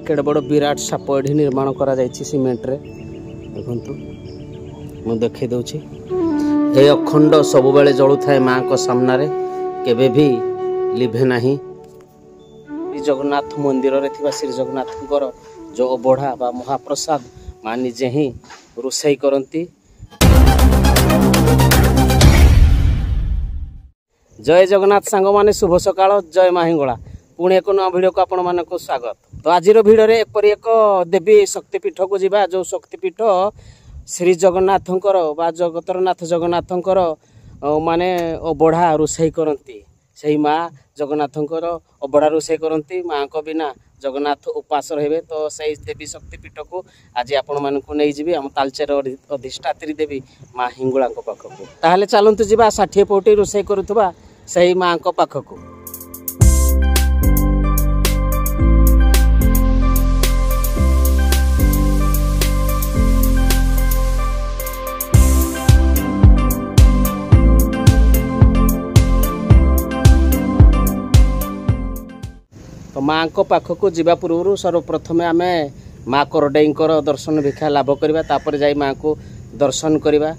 केड़े बड़ विराट साप एठी निर्माण करा जायछि सीमेंट रे देखंतु मु देखै दउछि ए अखंड सब बेले जळु थाए मां को सामना रे केबे भी लिभे नाही। श्री जगन्नाथ मंदिर रे थिबा श्री जगन्नाथଙ୍କର जो अबढ़ा बा महाप्रसाद मां निजे ही रोषई करती। जय जगन्नाथ सांग माने शुभ सकाळ जय माहिंगला पुणी एक नया भिडियो को आपण मानक स्वागत। तो आज भिडियो रे एपरि एक देवी शक्तिपीठ को जीवा जो शक्तिपीठ श्री जगन्नाथଙ୍କର बा जगतरनाथ जगन्नाथଙ୍କର माने अबढ़ा रोषई करती। सही माँ जगन्नाथଙ୍କର अबढ़ा रोषई करती। माँ को बिना जगन्नाथ उपास रहे तो सही देवी शक्तिपीठ को आज आपण मानक नहीं जी आम तालचेर अधिष्ठात्री देवी माँ हिंगुला पाखक। ताहले चलतु जी 60 पौटी रोषई करुवा सही माँ पाखक। तो माँ को पाखक जीवा पूर्व सर्वप्रथम आम माँ करडेईकर दर्शन भिक्षा लाभ करवा तापर जाई माँ को दर्शन करवा।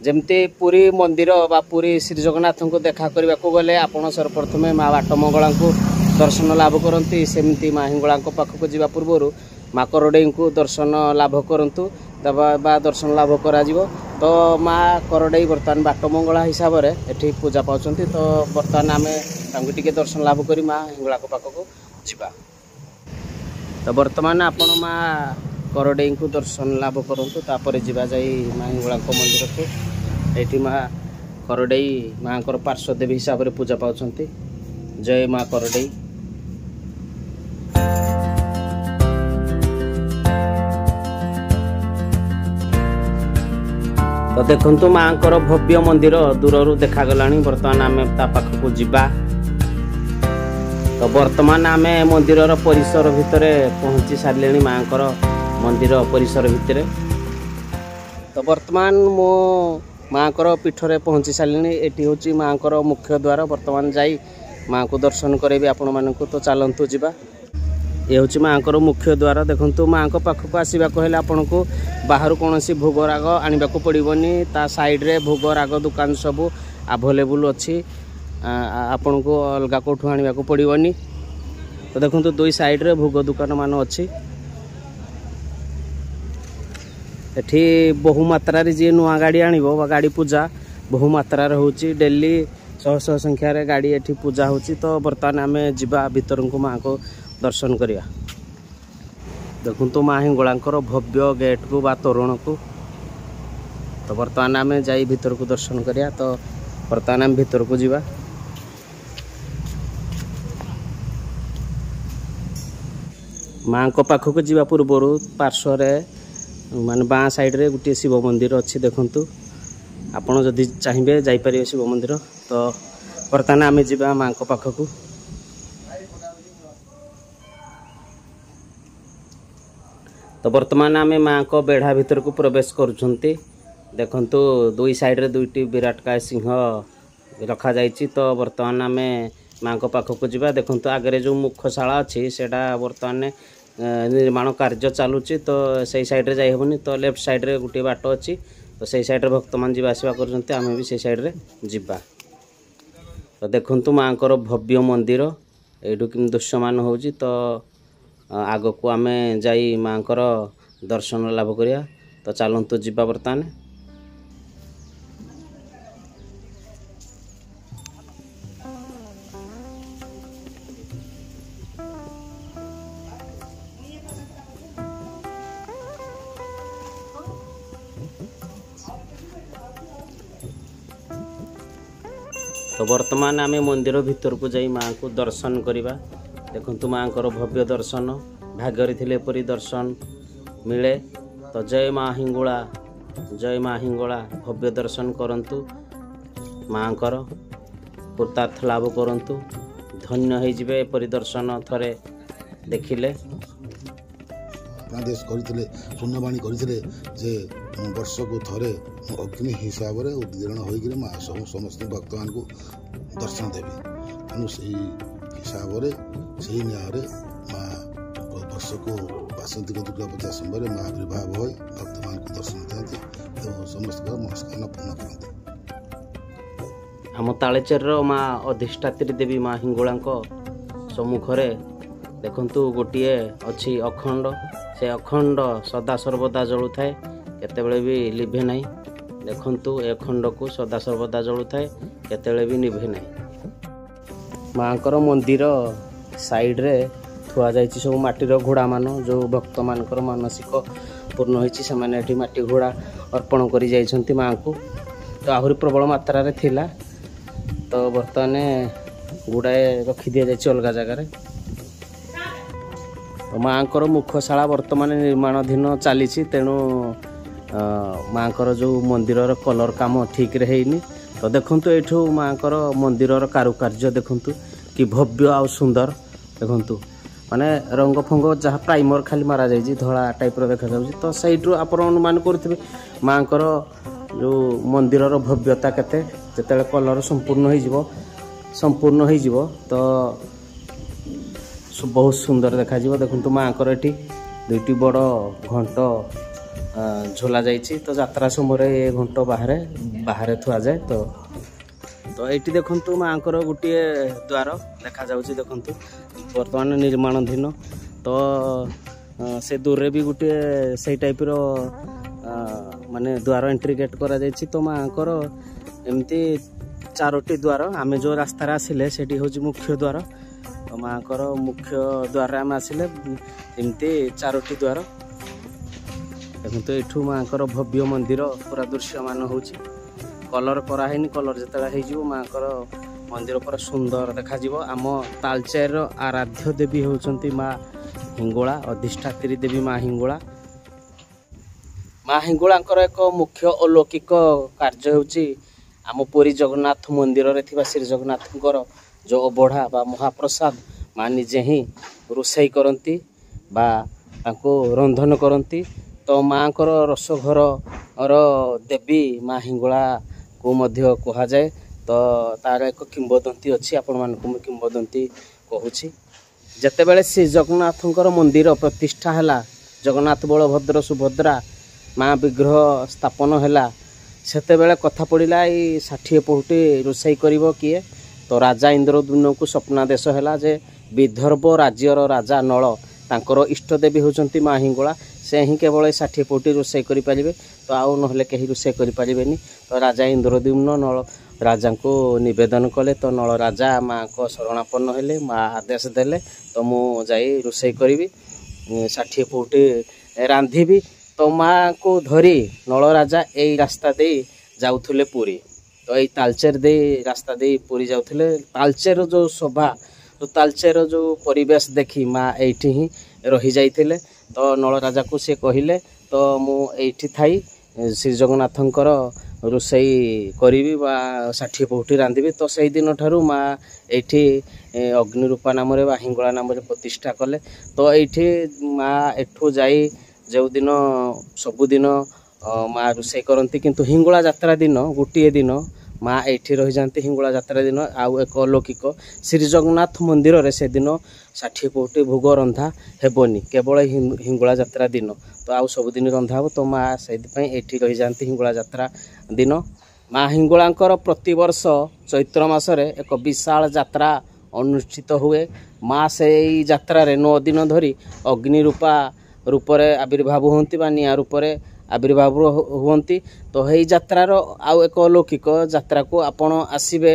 जमती पूरी मंदिर बा पूरी श्री जगन्नाथ को देखा करने को गले आपण सर्वप्रथम माँ बाटमंगला को दर्शन लाभ करती। सेमती माँ हिंगुला पाखक जीवा पूर्व माँ करडेई को दर्शन लाभ करूँ बा दर्शन लाभ करा तो माँ करडेई बर्तमान बाटमंगला हिसाब से एठी पूजा पाँच। तो बर्तमान आम टे दर्शन लाभ कर माँ हिंगुला पाखक जीवा। तो बर्तमान आपण माँ करडेई को दर्शन लाभ करूँ तापर जीवा जाई माँ हिंगुला मंदिर को। एठी माँ करडेई माँ को पार्श्वदेवी हिसाब से पूजा पाँच। जय माँ करडेई। तो देखंतु माँ को भव्य मंदिर दूर देखागला। बर्तमान आम ता पाखक जीवा। तो बर्तमान आम मंदिर परिसर भितर पहुँची सारे माँ को मंदिर परिसर भितर। तो बर्तमान मो माँ को पीठरे पहुँची सारे। एटी हूँ माँ को मुख्य द्वार। बर्तमान जाई माँ को दर्शन करेबी आपण मानक। तो चलतु जीवा। ये हूँ माँ को मुख्य द्वार। देखंतु माँ को पाखक आसवा कहले आपन को बाहर कौन भोगराग आने को पड़ोनी। ता साइड रे भोगराग दुकान सब अवेलेबल अच्छी आपण को अलग कौटू आने को पड़ोनी। तो देखो दुई साइड रे भोग दुकान मान अच्छी। एठी बहु मात्रा जी नुआ गाड़ी आनिबो बा गाड़ी पूजा बहु मात्रा होची। डेली शह शह संख्यार गाड़ी एठी पूजा होची। तो बर्तमान आम जीवा भीतर को माँ को दर्शन करिया। देखो तो माँ हिंगुलांकर भव्य गेट को बा तोरण को। तो बर्तमान आम जाई भीतर को दर्शन करिया। तो बर्तमान आम भीतर को जीवा। माँ को पाखक जीवा पूर्वर पार्श्व माने बाँ साइड रे गोटे शिव मंदिर अच्छी। देखंतु आपण जदि चाहिए जापर शिव मंदिर। तो बर्तमान आम जीवा माँ को पाखक। तो बर्तमान आम माँ को बेढ़ा भीतर को प्रवेश करुछंती। देखंतु दुई साइड रे दुईटी विराटकाय सिंह रखा जाइछि। तो बर्तमान आम माँ को पाखक जीवा। देखंतु आगे जो मुखशाला अच्छी सेटा बर्तमान निर्माण कार्य चलुची। तो सही साइड रे जाई हेबनी। तो लेफ्ट साइड रे गोटे बाट अच्छी। तो सही साइड रे भक्त मान जीवा आसवा करछंती। आम भी सही साइड रे जीवा। तो देखंतु माँ को भव्य मंदिर एठू कि दृश्यमान होउची। तो आग को आम जाई माँ को दर्शन लाभ करिया। तो चलतु जीवा बर्तमान। तो बर्तमान आम मंदिर भीतर को जाई माँ को दर्शन करिबा। देखंतु माँ को भव्य दर्शन भाग्य थिले परी दर्शन मिले। तो जय माँ हिंगुला जय माँ हिंगुला भव्य दर्शन करंतु। माँ को कृतार्थ लाभ करंतु। धन्य हो जिवे परिदर्शन थरे देखिले। आदेश करथिले पुण्यवाणी करथिले जे वर्ष को थरे अग्नि हिसाब रे उद्गीर्ण होई गिरे मां समस्त भक्त मान को दर्शन देबी। तेणु से हिसाब रे से न्याय रे मां ବର୍ଷକୁ ବାସନ୍ତିକ ଦୁର୍ଗା ପୂଜା ସମୟରେ ମା ଆବିର୍ଭାବ ହୋଇ ଭକ୍ତମାନଙ୍କୁ ଦର୍ଶନ ଦିଅନ୍ତି ଏବଂ ସମସ୍ତଙ୍କର ମନସ୍କାମନା ପୂର୍ଣ୍ଣ କରନ୍ତି। ଆମ ତାଳଚେରର ମା ଅଧିଷ୍ଠାତ୍ରୀ ଦେବୀ ମା ହିଙ୍ଗୁଳାଙ୍କ ସମ୍ମୁଖରେ ଦେଖନ୍ତୁ ଗୋଟିଏ ଅଛି ଅଖଣ୍ଡ, ସେ ଅଖଣ୍ଡ ସଦାସର୍ବଦା ଜଳୁଥାଏ, କେତେବେଳେ ବି ଲିଭେ ନାହିଁ। ଦେଖନ୍ତୁ ଏ ଅଖଣ୍ଡକୁ ସଦାସର୍ବଦା ଜଳୁଥାଏ, କେତେବେଳେ ବି ନିଭେ ନାହିଁ। ମାଙ୍କର ମନ୍ଦିର ସାଇଡ଼ରେ ଥୁଆ ଯାଇଛି ସବୁ ମାଟିର ଘୋଡ଼ାମାନ, ଯେଉଁ ଭକ୍ତମାନଙ୍କର ମାନସିକ ପୂର୍ଣ୍ଣ ହୋଇଛି ସେମାନେ ଏଠି ମାଟି ଘୋଡ଼ା ଅର୍ପଣ କରି ଯାଇଛନ୍ତି ମାଙ୍କୁ। ତ ଆହୁରି ପ୍ରବଳ ମାତ୍ରାରେ ଥିଲା, ତ ବର୍ତ୍ତମାନ ଗୁଡ଼ାଏ ରଖି ଦିଆଯାଇଛି ଅଲଗା ଜାଗାରେ। ମାଙ୍କର ମୁଖଶାଳା ବର୍ତ୍ତମାନ ନିର୍ମାଣାଧୀନ ଚାଲିଛି, ତେଣୁ ମାଙ୍କର ଯେଉଁ ମନ୍ଦିରର କଲର୍ କାମ ଠିକ୍ରେ ହେଇନି। ତ ଦେଖନ୍ତୁ ଏଇଠୁ ମାଙ୍କର ମନ୍ଦିରର କାରୁକାର୍ଯ୍ୟ ଦେଖନ୍ତୁ କି ଭବ୍ୟ ଆଉ ସୁନ୍ଦର। ଦେଖନ୍ତୁ ମାନେ ରଙ୍ଗ ଫଙ୍ଗ ଯାହା ପ୍ରାଇମର ଖାଲି ମରାଯାଇଛି, ଧଳା ଟାଇପ୍ର ଦେଖାଯାଉଛି। ତ ସେଇଠୁ ଆପଣ ଅନୁମାନ କରୁଥିବେ ମାଙ୍କର ଯେଉଁ ମନ୍ଦିରର ଭବ୍ୟତା କେତେ। ଯେତେବେଳେ କଲର୍ ସମ୍ପୂର୍ଣ୍ଣ ହେଇଯିବ ତ ବହୁତ ସୁନ୍ଦର ଦେଖାଯିବ। ଦେଖନ୍ତୁ ମାଙ୍କର ଏଠି ଦୁଇଟି ବଡ଼ ଘଣ୍ଟ ଝୋଲା ଯାଇଛି। ତ ଯାତ୍ରା ସମୟରେ ଏ ଘଣ୍ଟ ବାହାରେ ଥୁଆଯାଏ। ତ ଏଇଠି ଦେଖନ୍ତୁ ମାଙ୍କର ଗୋଟିଏ ଦ୍ୱାର ଦେଖାଯାଉଛି। ଦେଖନ୍ତୁ ବର୍ତ୍ତମାନ ନିର୍ମାଣାଧୀନ। ତ ସେ ଦୂରରେ ବି ଗୋଟିଏ ସେଇ ଟାଇପ୍ର ମାନେ ଦ୍ୱାର ଏଣ୍ଟ୍ରି ଗେଟ୍ କରାଯାଇଛି। ତ ମାଙ୍କର ଏମିତି 4ଟି ଦ୍ୱାର। ଆମେ ଯେଉଁ ରାସ୍ତାରେ ଆସିଲେ ସେଠି ହେଉଛି ମୁଖ୍ୟ ଦ୍ୱାର। ତ ମାଙ୍କର ମୁଖ୍ୟ ଦ୍ୱାରରେ ଆମେ ଆସିଲେ ଏମିତି 4ଟି ଦ୍ୱାର। ଦେଖନ୍ତୁ ଏଇଠୁ ମାଙ୍କର ଭବ୍ୟ ମନ୍ଦିର ପୁରା ଦୃଶ୍ୟମାନ ହେଉଛି। କଲର୍ କରାହେଇନି, କଲର୍ ଯେତେବେଳେ ହେଇଯିବ ମାଙ୍କର ମନ୍ଦିର ପୁରା ସୁନ୍ଦର ଦେଖାଯିବ। ଆମ ତାଳଚେରର ଆରାଧ୍ୟ ଦେବୀ ହେଉଛନ୍ତି ମା ହିଙ୍ଗୁଳା, ଅଧିଷ୍ଠାତ୍ରୀ ଦେବୀ ମା ହିଙ୍ଗୁଳା। ମା ହିଙ୍ଗୁଳାଙ୍କର ଏକ ମୁଖ୍ୟ ଅଲୌକିକ କାର୍ଯ୍ୟ ହେଉଛି ଆମ ପୁରୀ ଜଗନ୍ନାଥ ମନ୍ଦିରରେ ଥିବା ଶ୍ରୀ ଜଗନ୍ନାଥଙ୍କର ଯେଉଁ ଅବଢ଼ା ବା ମହାପ୍ରସାଦ ମା ନିଜେ ହିଁ ରୋଷେଇ କରନ୍ତି ବା ତାଙ୍କୁ ରନ୍ଧନ କରନ୍ତି। ତ ମାଙ୍କର ରୋଷଘରର ଦେବୀ ମା ହିଙ୍ଗୁଳାକୁ ମଧ୍ୟ କୁହାଯାଏ। ତ ତାର ଏକ କିମ୍ବଦନ୍ତୀ ଅଛି, ଆପଣମାନଙ୍କୁ ମୁଁ କିମ୍ବଦନ୍ତୀ କହୁଛି। ଯେତେବେଳେ ଶ୍ରୀ ଜଗନ୍ନାଥଙ୍କର ମନ୍ଦିର ପ୍ରତିଷ୍ଠା ହେଲା, ଜଗନ୍ନାଥ ବଳଭଦ୍ର ସୁଭଦ୍ରା ମା ବିଗ୍ରହ ସ୍ଥାପନ ହେଲା, ସେତେବେଳେ କଥା ପଡ଼ିଲା ଏଇ 60 ପହୁଟି ରୋଷେଇ କରିବ କିଏ? ତ ରାଜା ଇନ୍ଦ୍ରଦ୍ୟୁମ୍ନଙ୍କୁ ସ୍ୱପ୍ନାଦେଶ ହେଲା ଯେ ବିଦର୍ଭ ରାଜ୍ୟର ରାଜା ନଳ, ତାଙ୍କର ଇଷ୍ଟଦେବୀ ହେଉଛନ୍ତି ମା ହିଙ୍ଗୁଳା, ସେ ହିଁ କେବଳ ଏ 60 ପହୁଟି ରୋଷେଇ କରିପାରିବେ। ତ ଆଉ ନହେଲେ କେହି ରୋଷେଇ କରିପାରିବେନି। ତ ରାଜା ଇନ୍ଦ୍ରଦ୍ୟୁମ୍ନ ନଳ ରାଜାଙ୍କୁ ନିବେଦନ କଲେ। ତ ନଳ ରାଜା ମାଙ୍କ ଶରଣାପନ୍ନ ହେଲେ, ମା ଆଦେଶ ଦେଲେ ତ ମୁଁ ଯାଇ ରୋଷେଇ କରିବି, 60 ପହୁଟି ରାନ୍ଧିବି। ତ ମାଙ୍କୁ ଧରି ନଳ ରାଜା ଏଇ ରାସ୍ତା ଦେଇ ଯାଉଥିଲେ ପୁରୀ। ତ ଏଇ ତାଳଚେର ଦେଇ ରାସ୍ତା ଦେଇ ପୁରୀ ଯାଉଥିଲେ। ତାଳଚେରର ଯେଉଁ ଶୋଭା, ତାଳଚେରର ଯେଉଁ ପରିବେଶ ଦେଖି ମା ଏଇଠି ହିଁ ରହିଯାଇଥିଲେ। ତ ନଳ ରାଜାକୁ ସେ କହିଲେ ତ ମୁଁ ଏଇଠି ଥାଇ ଶ୍ରୀ ଜଗନ୍ନାଥଙ୍କର ରୋଷେଇ କରିବି ବା 60 ପହୁଟି ରାନ୍ଧିବି। ତ ସେଇ ଦିନଠାରୁ ମା ଏଇଠି ଅଗ୍ନିରୂପା ନାମରେ ବା ହିଙ୍ଗୁଳା ନାମରେ ପ୍ରତିଷ୍ଠା କଲେ। ତ ଏଇଠି ମା ଏଠୁ ଯାଇ ଯେଉଁଦିନ ସବୁଦିନ ମା ରୋଷେଇ କରନ୍ତି, କିନ୍ତୁ ହିଙ୍ଗୁଳା ଯାତ୍ରା ଦିନ ଗୋଟିଏ ଦିନ ମା ଏଇଠି ରହିଯାନ୍ତି। ହିଙ୍ଗୁଳା ଯାତ୍ରା ଦିନ ଆଉ ଏକ ଅଲୌକିକ, ଶ୍ରୀ ଜଗନ୍ନାଥ ମନ୍ଦିରରେ ସେଦିନ 60 ପହୁଟି ଭୋଗ ରନ୍ଧା ହେବନି, କେବଳ ହିଙ୍ଗୁଳା ଯାତ୍ରା ଦିନ। ତ ଆଉ ସବୁଦିନ ରନ୍ଧା ହେବ। ତ ମା ସେଇଥିପାଇଁ ଏଇଠି ରହିଯାନ୍ତି ହିଙ୍ଗୁଳା ଯାତ୍ରା ଦିନ। ମା ହିଙ୍ଗୁଳାଙ୍କର ପ୍ରତିବର୍ଷ ଚୈତ୍ର ମାସରେ ଏକ ବିଶାଳ ଯାତ୍ରା ଅନୁଷ୍ଠିତ ହୁଏ। ମା ସେଇ ଯାତ୍ରାରେ 9 ଦିନ ଧରି ରୂପରେ ଆବିର୍ଭାବ ହୁଅନ୍ତି ବା ନିଆଁ ରୂପରେ ଆବିର୍ଭାବ ହୁଅନ୍ତି। ତ ଏଇ ଯାତ୍ରାର ଆଉ ଏକ ଅଲୌକିକ, ଯାତ୍ରାକୁ ଆପଣ ଆସିବେ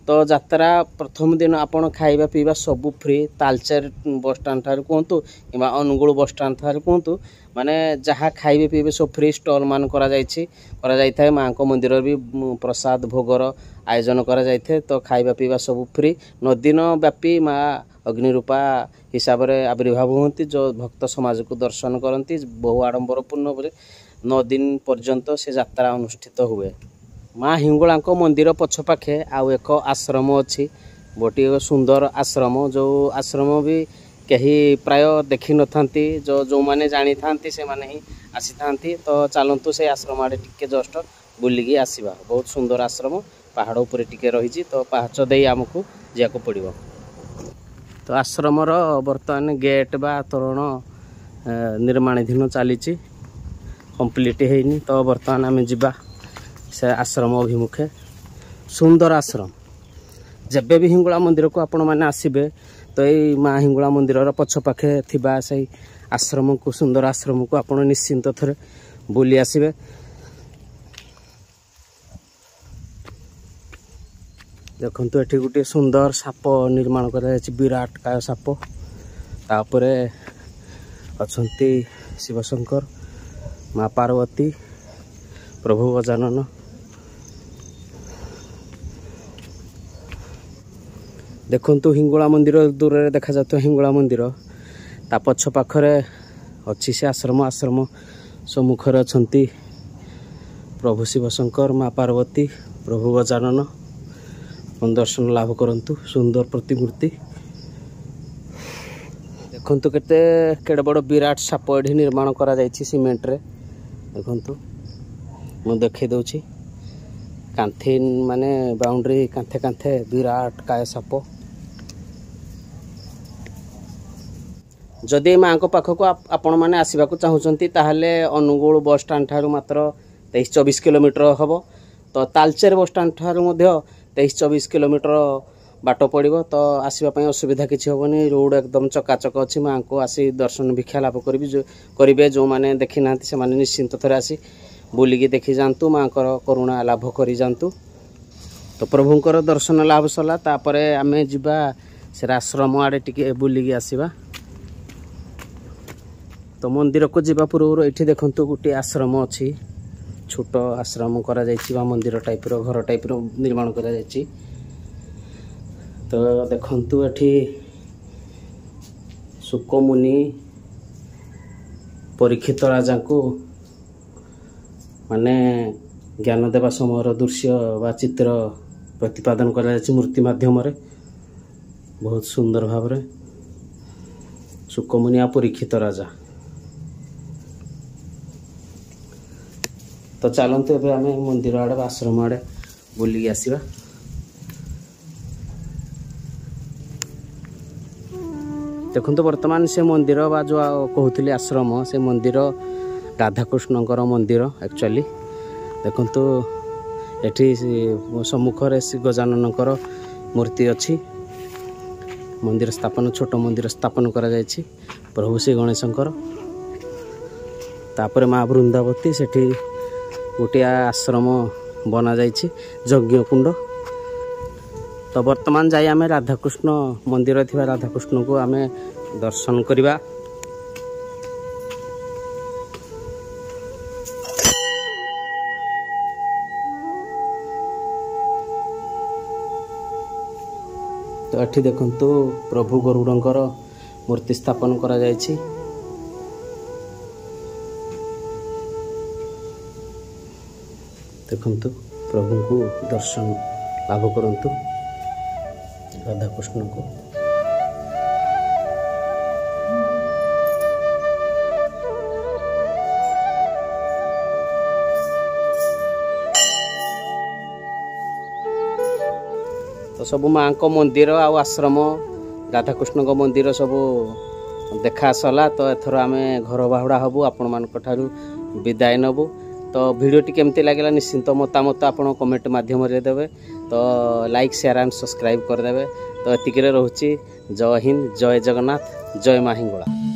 ତ ଯାତ୍ରା ପ୍ରଥମ ଦିନ ଆପଣ ଖାଇବା ପିଇବା ସବୁ ଫ୍ରି। ତାଳଚେର ବସଷ୍ଟାଣ୍ଡ ଠାରୁ କୁହନ୍ତୁ କିମ୍ବା ଅନୁଗୁଳ ବସଷ୍ଟାଣ୍ଡ ଠାରୁ କୁହନ୍ତୁ, ମାନେ ଯାହା ଖାଇବେ ପିଇବେ ସବୁ ଫ୍ରି। ଷ୍ଟଲ୍ ମାନ କରାଯାଇଥାଏ। ମାଙ୍କ ମନ୍ଦିରରେ ବି ପ୍ରସାଦ ଭୋଗର ଆୟୋଜନ କରାଯାଇଥାଏ। ତ ଖାଇବା ପିଇବା ସବୁ ଫ୍ରି। 9 ଦିନ ବ୍ୟାପୀ ମା ଅଗ୍ନିରୂପା ହିସାବରେ ଆବିର୍ଭାବ ହୁଅନ୍ତି, ଯେଉଁ ଭକ୍ତ ସମାଜକୁ ଦର୍ଶନ କରନ୍ତି। ବହୁ ଆଡ଼ମ୍ବରପୂର୍ଣ୍ଣ ଭାବରେ 9 ଦିନ ପର୍ଯ୍ୟନ୍ତ ସେ ଯାତ୍ରା ଅନୁଷ୍ଠିତ ହୁଏ। ମା ହିଙ୍ଗୁଳାଙ୍କ ମନ୍ଦିର ପଛପାଖେ ଆଉ ଏକ ଆଶ୍ରମ ଅଛି, ଗୋଟିଏ ସୁନ୍ଦର ଆଶ୍ରମ, ଯେଉଁ ଆଶ୍ରମ ବି କେହି ପ୍ରାୟ ଦେଖିନଥାନ୍ତି। ଯେଉଁମାନେ ଜାଣିଥାନ୍ତି ସେମାନେ ହିଁ ଆସିଥାନ୍ତି। ତ ଚାଲନ୍ତୁ ସେ ଆଶ୍ରମ ଆଡ଼େ ଟିକେ ଜଷ୍ଟ ବୁଲିକି ଆସିବା। ବହୁତ ସୁନ୍ଦର ଆଶ୍ରମ, ପାହାଡ଼ ଉପରେ ଟିକେ ରହିଛି। ତ ପାହାଚ ଦେଇ ଆମକୁ ଯିବାକୁ ପଡ଼ିବ। ତ ଆଶ୍ରମର ବର୍ତ୍ତମାନ ଗେଟ୍ ବା ତୋରଣ निर्माणाधीन चली कंप्लीट होनी। तो बर्तमान आम जा से आश्रम अभिमुखे। सुंदर आश्रम। जब भी हिंगुला मंदिर को आपण मैंने आसबे तो यही माँ हिंगुला मंदिर पछपाखे थिबा से आश्रम को सुंदर आश्रम को आपण निश्चिंत थे बुली आसबे। देखु ये गोटे सुंदर साप निर्माण कर विराट काय साप। तापरे अच्छी शिवशंकर, माँ पार्वती, प्रभु गजानन। देखु हिंगुला मंदिर दूर में देखा जाता हिंगुला मंदिर ता पछ पाखरे अच्छी से आश्रम। आश्रम सम्मुखरे अच्छी प्रभु शिवशंकर, माँ पार्वती, प्रभु गजानन। दर्शन लाभ करंतु। सुंदर प्रतिमूर्ति। देखु केते बड़ विराट साप ये निर्माण करा जायछि सीमेंट रे। देखु मु देखै दउछि कांथी माने बाउंड्री कांथे कांथे विराट काय साप। जदि माँ को पाखक आपण मैंने आसवा चाहूँगी ताहले अनुगुल बस स्टाण्ड ठारू मात्र 23-24 किलोमीटर हम। तो तालचेर बस स्टाण्ड ठारू 23-24 किलोमीटर बाट पड़ो। तो आसवाई असुविधा किसी हेनी। रोड एकदम चकाचक अच्छी। माँ को आसी दर्शन भिक्षा लाभ करेंगे। जो मैंने देखी ना से निश्चिंत थे आसी बुलिकी देखी जातु। माँ करुणा लाभ कर जातु। तो प्रभुंर दर्शन लाभ सरला तापर आम जा से आश्रम आड़े टिके बुलिकी आसवा। तो मंदिर को जीवा पूर्व ये देखु गोटे आश्रम अच्छी। छोट आश्रम करा मंदिर टाइप घर टाइप निर्माण करा। तो देखु ये सुकमुनि परीक्षित राजा को माने ज्ञान देवा समय दृश्य व चित्र प्रतिपादन करा मूर्ति माध्यम रे बहुत सुंदर भाव रे। सुकमुनि आ परीक्षित राजा। तो चलते ए आम मंदिर आड़े आश्रम आड़े बुलिकी आसवा। देखु बर्तमान से मंदिर बा जो कहते आश्रम से मंदिर राधाकृष्णकर मंदिर एक्चुअली। देखु ये सम्मुखरे श्री गजाननकर मूर्ति अच्छी। मंदिर स्थापन छोट मंदिर स्थापन करा जायछि प्रभु श्री गणेशंकर। तापर माँ वृंदावती सेठी गोटे आश्रम बना जायछि यज्ञ कुंड। तो वर्तमान जाई आमे राधाकृष्ण मंदिर थिबा राधाकृष्ण को आमे दर्शन करिबा। तो एठी देखंतु प्रभु गरुड़ंकर मूर्ति स्थापन करा जायछि। देखंतु प्रभु को दर्शन लाभ करंतु राधाकृष्ण को। तो सब माँ को मंदिर आश्रम राधाकृष्ण को मंदिर सब देखा सरला। तो एथर आम घर बाहुड़ा हबु आपण मानक ठारू विदाय नबु। तो वीडियोटी केमती लगे निश्चिंत मतामत आपण कमेंट माध्यम देवे। तो लाइक शेयर एंड सब्सक्राइब करदे। तो एतिक रोचे। जय हिंद, जय जगन्नाथ, जय माँ हिंगुला।